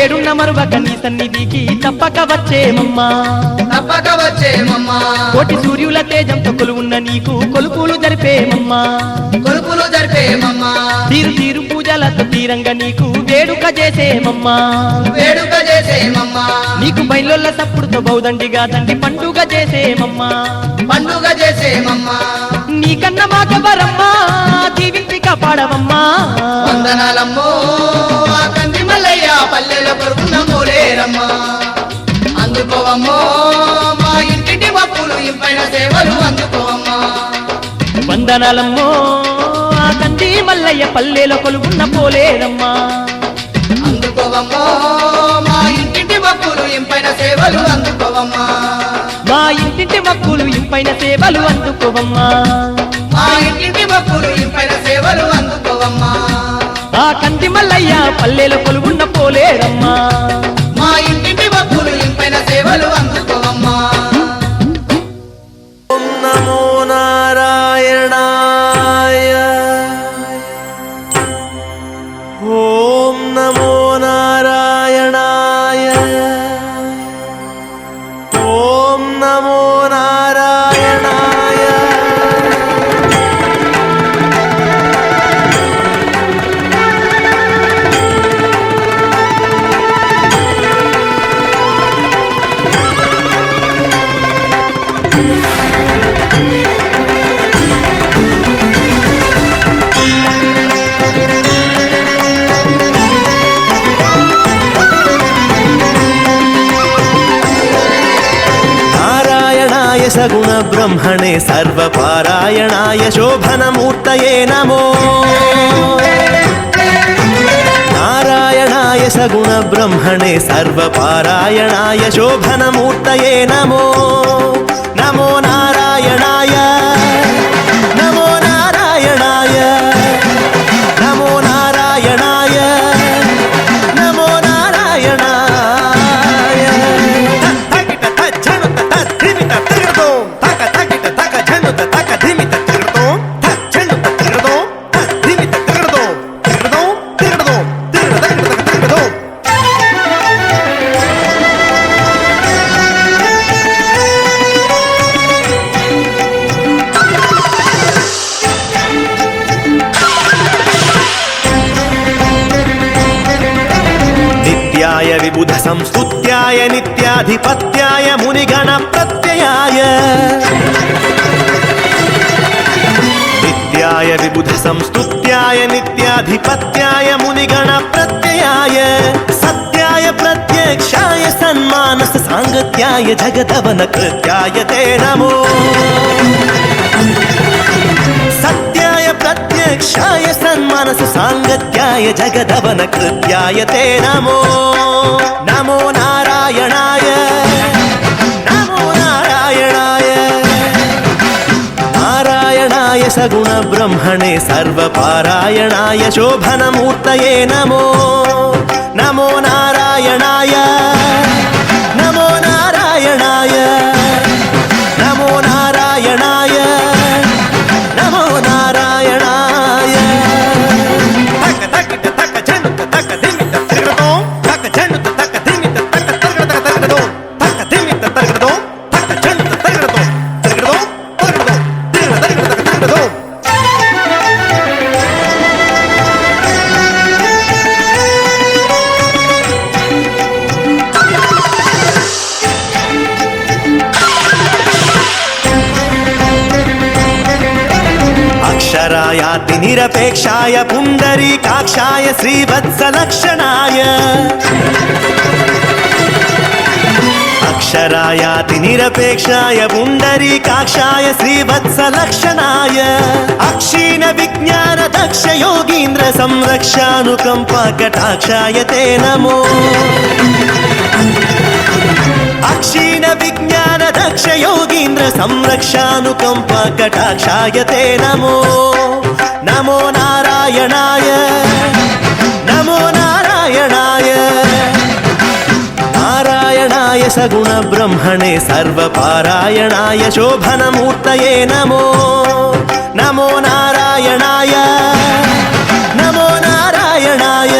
ఏడున్న మరువక నీ సన్నిధికి తప్పక వచ్చేమమ్మా కోటి సూర్యుల తేజంతో కొలువున్న నీకు కొలుపులు జరిపేమమ్మా తీరు తీరు పూజలతో తీరంగా నీకు వేడుక చేసేమమ్మా నీకు బయలుల్ల సప్పుడుతో బౌదండిగా దండి పండుగ చేసేమమ్మా నీకన్న మాకబరమ్మా జీవించి కాపాడవమ్మా వందనాలమ్మో ఆ కంది మల్లయ్య పల్లెల కొరుకున్న మూలేరమ్మా అందుకోవమ్మో మా ఇంటింటి మప్పులు ఇంపైన సేవలు అందుకోవమ్మా వందనాలమ్మో ఆ కంది మల్లయ్య పల్లెలో కొలువున్న పోలేరమ్మా అందుకోవమ్మో మా ఇంటింటి మప్పులు ఇంపైన సేవలు అందుకోవమ్మా మా ఇంటింటి మక్కులు ఇంపైన సేవలు అందుకోవమ్మా మా ఇంటింటి మప్పులు ఇంపైన సేవలు అందుకోవమ్మా ఆ కంది మల్లయ్య పల్లెలో కొలువున్న పోలేరమ్మా మా ఇంటింటి మప్పులు ఇంపైన సేవలు అందుకోవమ్మా ఓం నమో నారాయణాయ ఓం నమో నారాయణాయ ఓం నమో నారాయణాయ सगुण ब्रह्मणे सर्वपारायणाय शोभनमूर्तये नमो नारायणाय सगुण ब्रह्मणे सर्वपारायणाय शोभनमूर्तये नमो नमो नारायणाय नमो नारायणाय नमो नारायणाय नमो नारायणाय नित्याय विबुध संस्तुत्याय नित्याधिपत्याय मुनिगण प्रत्ययाय नित्याय विबुध संस्तुत्याय नित्याधिपत्याय मुनिगण प्रत्ययाय सत्याय प्रत्यक्षाय सन्मानस सांगत्याय जगदवन कृत्याय ते नमो सत्याय प्रत्यक्षाय सन्मानस सांगत्याय जगदवन कृत्याय ते नमो नमो नारायणाय नमो नारायणाय नारायणाय सगुण ब्रह्मणे सर्वपारायणाय शोभनमूर्तये नमो नमो नारायणाय नमो नारायणाय नमो नारायणाय नमो नारायणाय तक तक तक झनुत तक धिमित तिरगदो तक झनुत तक धिमित तक तिरगदो तक धिमित तिरगदो तक झनुत तिरगदो तिरगदो तिरगदो तिरगदो अक्षरायाति निरपेक्षाय पुण्डरीकाक्षाय श्रीवत्सलक्षणाय अक्षरायाति निरपेक्षाय पुण्डरीकाक्षाय श्रीवत्सलक्षणाय अक्षीण विज्ञान दक्ष योगीन्द्र संरक्षानुकंपा कटाक्षाय ते नमो अक्षीण विज्ञान दक्ष योगीन्द्र संरक्षानुकंपा कटाक्षाय ते नमो नमो नारायणाय नमो नारायणाय नारायणाय सगुण ब्रह्मणे सर्वपारायणाय शोभनमूर्तये नमो नमो नारायणाय नमो नारायणाय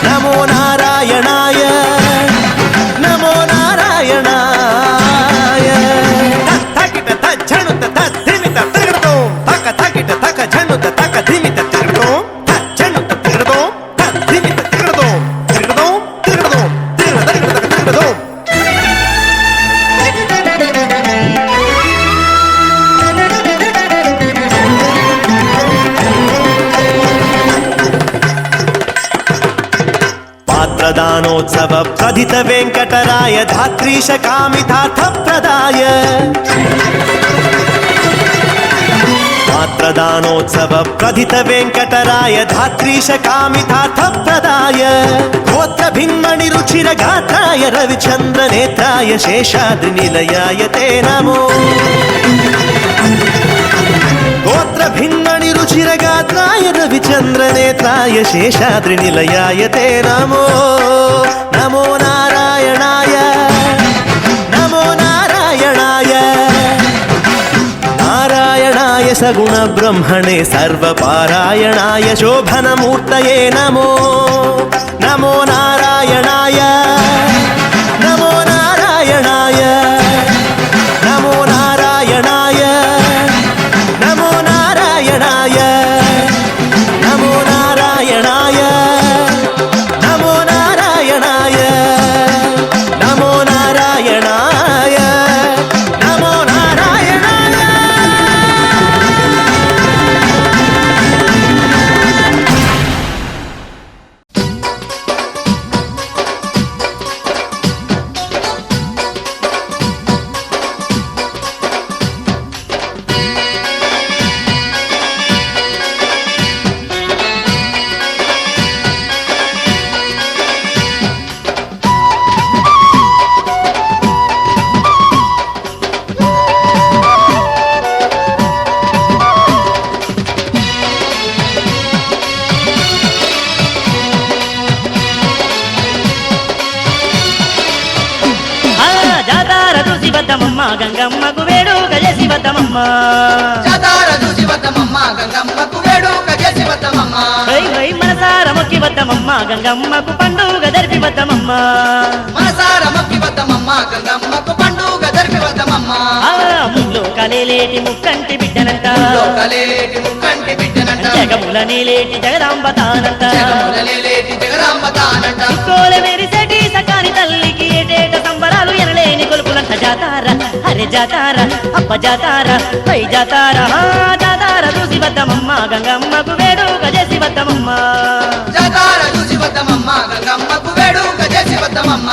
नमो नारायणाय మాత్రదానోత్సవ ప్రధిత వెంకటరాయ ధాత్రీశ కామితార్థ ప్రదాయ మాత్రదానోత్సవ ప్రధిత వెంకటరాయ ధాత్రీశ కామితార్థ ప్రదాయ గోత్ర భిన్మణి రుచిర గాత్రాయ రవిచంద్ర నేత్రాయ శేషాద్రి నిలయాయ తే నమో గోత్ర భిన్మణి రుచిర గాత్రాయ రవిచంద్ర నేత్రాయ శేషాద్రి నిలయాయ తే నమో నమో నారాయణాయ నమో నారాయణాయ నారాయణాయ సగుణ బ్రహ్మణే సర్వపారాయణాయ శోభనమూర్తయే నమో నమో నారాయణాయ నమో నారాయణాయ నమో నారాయణాయ నమో నారాయణాయ నమో నారాయణాయ నమో నారాయణాయ నమో నారాయణాయ నమో నారాయణాయ జాతార చూసి వద్దమమ్మ గంగమ్మకు వేడుక చేసి వద్దమమ్మ జాతార చూసి వద్దమమ్మ గంగమ్మకు వేడుక చేసి వద్దమమ్మ మనసార మొక్కి వద్దమమ్మ గంగమ్మకు పండుగ జరిపి వద్దమమ్మ మనసార మొక్కి వద్దమమ్మ గంగమ్మకు పండుగ జరిపి వద్దమమ్మ ముల్లో కలేలేటి ముక్కంటి బిడ్డనంట లోకలేటి ముక్కంటి బిడ్డనంట జగముల నీలేటి జగదాంబ తానంట జగములలేటి జగదాంబ తానంట కోల మెరిసెటి సకాని తల్లికి ఏటేట సంబరాలు ఎనలేని కొలుపులంట జాతార హరి జాతార అప్ప జాతార పై జాతార జాతార చూసి వద్దమమ్మ గంగమ్మకు వేడుక చేసి వద్దమమ్మ జాతార చూసి వద్దమమ్మ గంగమ్మకు వేడుక చేసి వద్దమమ్మ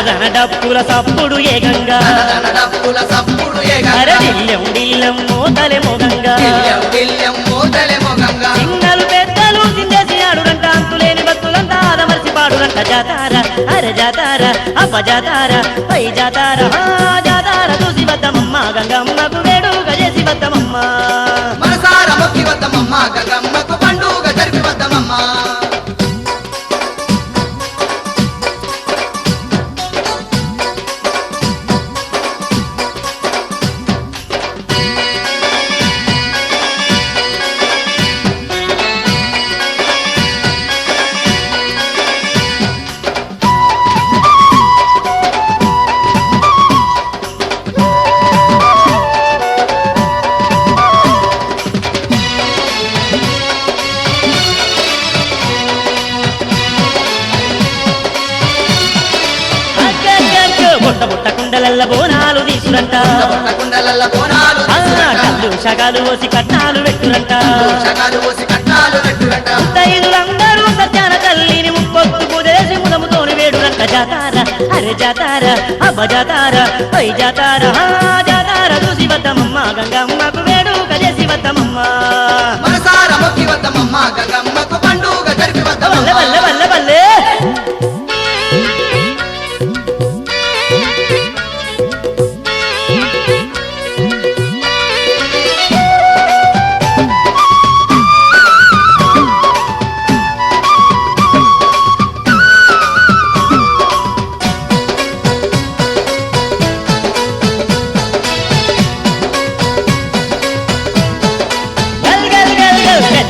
ధన డప్పుల సప్పుడు ఏగంగా డప్పుల సప్పుడు అరడిల్లెం డిల్లెం మోతలే మొగంగా దిల్యం మోతలే మొగంగా చిన్నలు పెద్దలు సిందేసి ఆడురంట అంతులేని భక్తులంతా ఆదమర్చి పాడురంట జాతార అరే జాతార అప్ప జాతార పై జాతార జాతార చూసి వద్దమమ్మ గంగమ్మకు వేడుక చేసి వద్దమమ్మ మనసార మొక్కి వద్దమమ్మ గంగమ్మకు పండుగ జరిపి వద్దమమ్మ బుట్ట బుట్ట కుండలల్ల బోనాలు తీసురంట కుండలల్ల బోనాలు కళ్ళు షగాలు పోసి కట్నాలు పెట్టురంట షగాలు పోసి కట్నాలు పెట్టురంట ముత్తైదులందరూ సత్యాన తల్లిని ముప్పొత్తు పూజేసి ముదముతోని వేడురంట జాతార అరే జాతార అబ్బ జాతార పై జాతార జాతార చూసి వద్దమమ్మ గంగమ్మకు వేడుక చేసి వద్దమమ్మ మనసార మొక్కి వద్దమమ్మ గంగమ్మకు పండుగ జరిపి వద్దమమ్మ వల్లే వల్లే వల్లే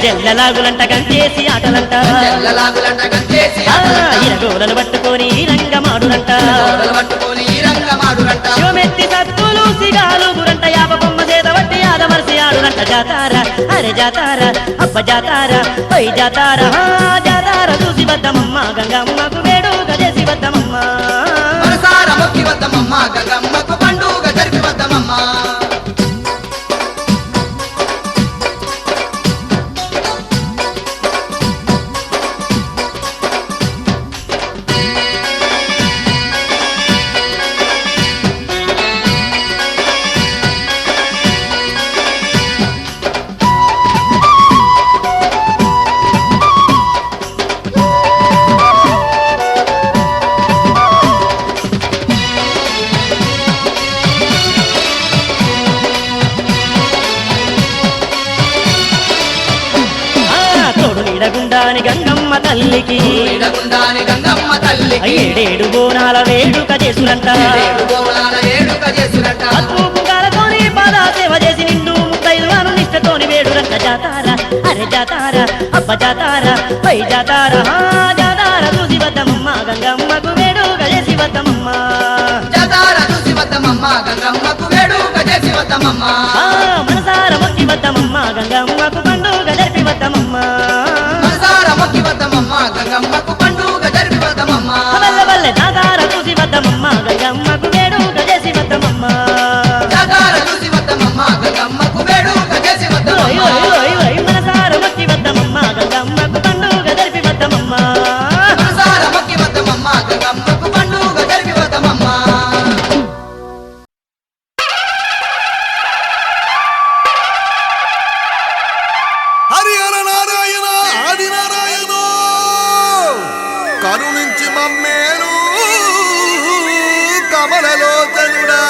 జల్లలాగులంట గంటేసి ఆటలంట జల్లలాగులంట గంటేసి ఇరగోలలు పట్టుకొని రంగమాడులంట పట్టుకొని రంగ మేళమాడురంట శివమెత్తి సత్తులు సిగాలుగురంట యాప బొమ్మ చేత బట్టి ఆదమర్సి ఆడురంట జాతార అరే జాతార అబ్బ జాతార ఓయ్ జాతార జాతార చూసి వద్దమమ్మ గంగమ్మకు వేడుక చేసి వద్దమమ్మ మనసార మొక్కి వద్దమమ్మ గంగమ్మకు పండుగ జరిపి వద్దమమ్మ గుండాని గంగమ్మ తల్లికి నీడగుండాని గంగమ్మ తల్లికి ఏడేడు బోనాల వేడుక చేసురంట ఏడు బోనాల ఏడుక చేసురంట అప్పుగాలతోని పాదా సేవ చేసి నిండు ముత్తైదులను నిష్టతోని వేడురంట జాతార అరే జాతార అబ్బ జాతార పై జాతార జాతార చూసి వద్దమమ్మ గంగమ్మకు వేడుక చేసి వద్దమమ్మ జాతార చూసి వద్దమమ్మ గంగమ్మకు వేడుక చేసి వద్దమమ్మ మనసార మొక్కి వద్దమమ్మ గంగమ్మకు పండుగ జరిపి వద్దమమ్మ మనసార మొక్కి వద్దమమ్మ గంగమ్మకు పండుగ జరిపి వద్దమమ్మ వల్ల వల్ల జాతార చూసి వద్దమమ్మ గంగమ్మకు వేడుక చేసి వద్దమమ్మ జాతార చూసి వద్దమమ్మ గంగమ్మకు వేడుక చేసి ఓయ్ వద్దమమ్మ ఓయ్ ఓయ్ ఓయ్ మనసార మొక్కి వద్దమమ్మ గంగమ్మకు పండుగ జరిపి వద్దమమ్మ మనసార మొక్కి వద్దమమ్మ గంగమ్మకు పండుగ జరిపి వద్దమమ్మ హరిహర నారాయణ ఆది నారాయణ కరుణించి మమ్మేలు కమలలోచనుడా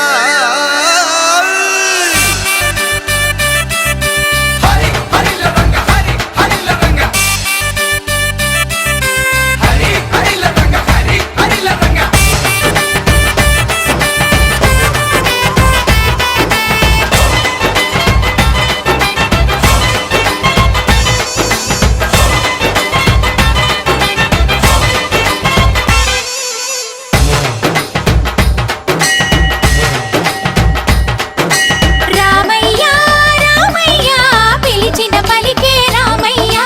రామయ్య రామయ్య పిలిచిన పలికే రామయ్య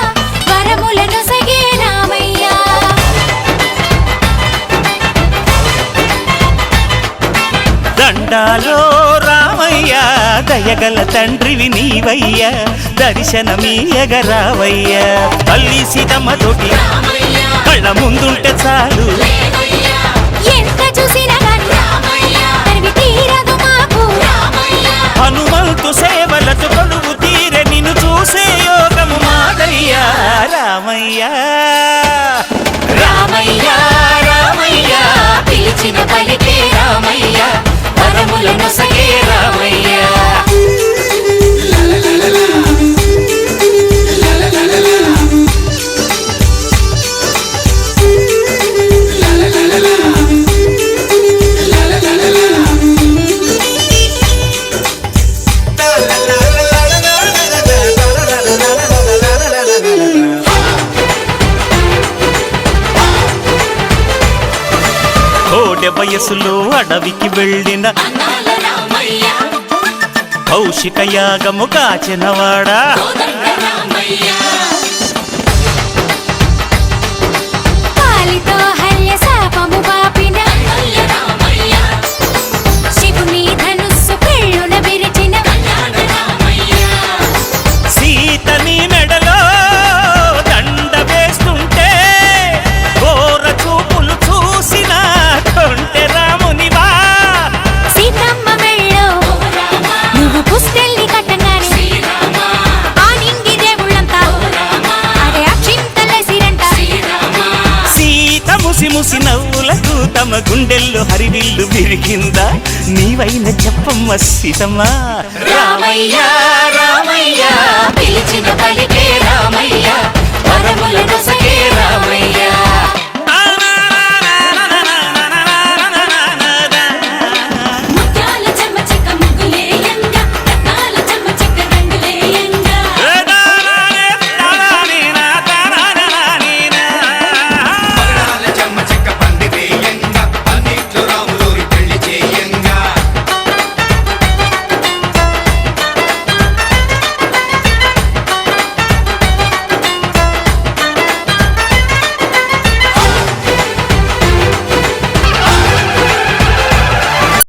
వరములను సగే రామయ్య దండాలో రామయ్య దయగల తండ్రివి నీవయ్య దర్శనమీయగ రావయ్య తల్లి సీతమ్మ తోటి కళ్ళ ముందుంటే చాలు ఎంత చూసినా గాని రామయ్య తరివి తీరదు మాకు రామయ్య హనుమంతు సేవలతో కొడుకు తీరె నిన్ను చూసే యోగము మాదయ్య రామయ్య రామయ్య రామయ్య పిలిచిన పలికే రామయ్య వరములను సగే రామయ్య కోడె వయసులో అడవికి వెళ్ళిన అన్నాల రామయ్య కౌశిక యాగము కాచినవాడా కోదండ రామయ్య పాలితో హల్య శాపము పాపిన అన్నయ్య రామయ్య శివుని ధనుస్సు పెళ్ళున విరిచిన కళ్యాణ రామయ్య సీతని మెడలో దండ వేస్తుంటే ఘోర చూపులు చూసిన కొంటె రామునివా సీతమ్మ మెళ్ళో నువ్వు పుస్తెల్ని కట్టంగానే ఆ నింగి దేవుళ్ళంతా అదే అక్షింతలేసిరంట సీత ముసి ముసి నవ్వులకు తమ గుండెల్లో హరివిల్లు విరిగిందా నీవైన చెప్పమ్మ సీతమ్మ రామయ్య రామయ్య పిలిచిన పలికే రామయ్య